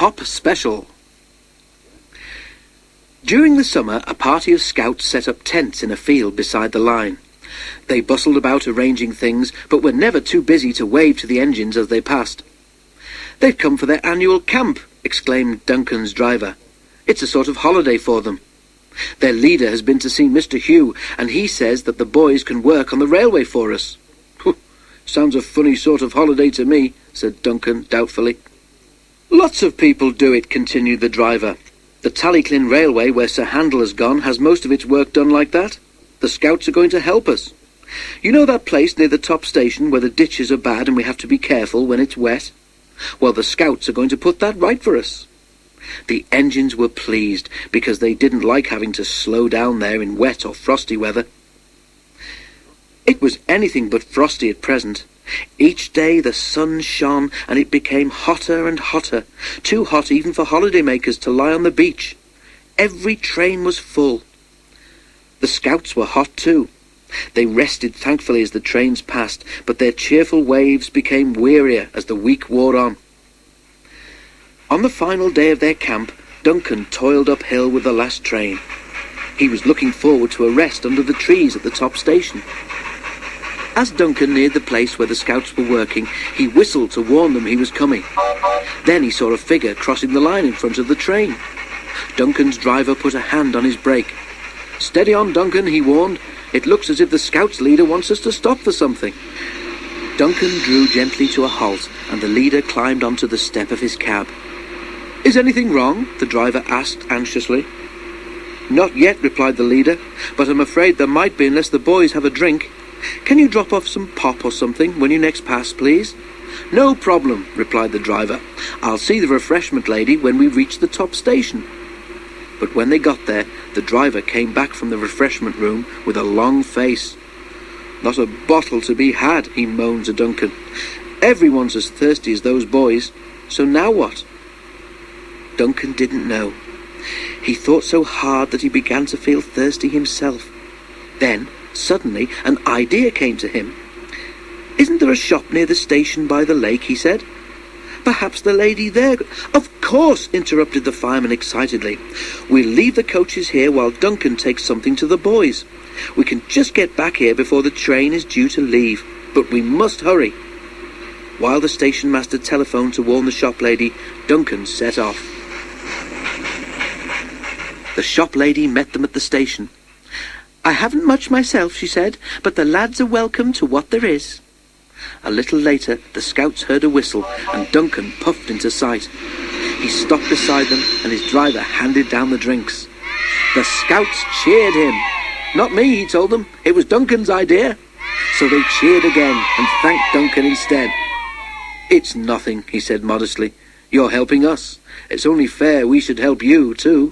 Pop Special. During the summer, a party of scouts set up tents in a field beside the line. They bustled about arranging things, but were never too busy to wave to the engines as they passed. "They've come for their annual camp," exclaimed Duncan's driver. "It's a sort of holiday for them. Their leader has been to see Mr. Hugh, and he says that the boys can work on the railway for us." "Sounds a funny sort of holiday to me," said Duncan doubtfully. "Lots of people do it," continued the driver. "The Tallyclin Railway, where Sir Handel has gone, has most of its work done like that. The scouts are going to help us. You know that place near the top station where the ditches are bad and we have to be careful when it's wet? Well, the scouts are going to put that right for us." The engines were pleased, because they didn't like having to slow down there in wet or frosty weather. It was anything but frosty at present. Each day the sun shone, and it became hotter and hotter, too hot even for holidaymakers to lie on the beach. Every train was full. The scouts were hot too. They rested thankfully as the trains passed, but their cheerful waves became wearier as the week wore on. On the final day of their camp, Duncan toiled uphill with the last train. He was looking forward to a rest under the trees at the top station. As Duncan neared the place where the scouts were working, he whistled to warn them he was coming. Then he saw a figure crossing the line in front of the train. Duncan's driver put a hand on his brake. "Steady on, Duncan," he warned. "It looks as if the scouts leader wants us to stop for something." Duncan drew gently to a halt, and the leader climbed onto the step of his cab. "Is anything wrong?" the driver asked anxiously. "Not yet," replied the leader, "but I'm afraid there might be unless the boys have a drink. Can you drop off some pop or something when you next pass, please?" "No problem," replied the driver. "I'll see the refreshment lady when we reach the top station." But when they got there, the driver came back from the refreshment room with a long face. "Not a bottle to be had," he moaned to Duncan. "Everyone's as thirsty as those boys. So now what?" Duncan didn't know. He thought so hard that he began to feel thirsty himself. Then, suddenly, an idea came to him. "Isn't there a shop near the station by the lake?" he said. "Perhaps the lady there—" "Of course," interrupted the fireman excitedly. "We'll leave the coaches here while Duncan takes something to the boys. We can just get back here before the train is due to leave, but we must hurry." While the station master telephoned to warn the shop lady, Duncan set off. The shop lady met them at the station. "I haven't much myself," she said, "but the lads are welcome to what there is." A little later, the scouts heard a whistle, and Duncan puffed into sight. He stopped beside them, and his driver handed down the drinks. The scouts cheered him. "Not me," he told them. "It was Duncan's idea." So they cheered again, and thanked Duncan instead. "It's nothing," he said modestly. "You're helping us. It's only fair we should help you, too."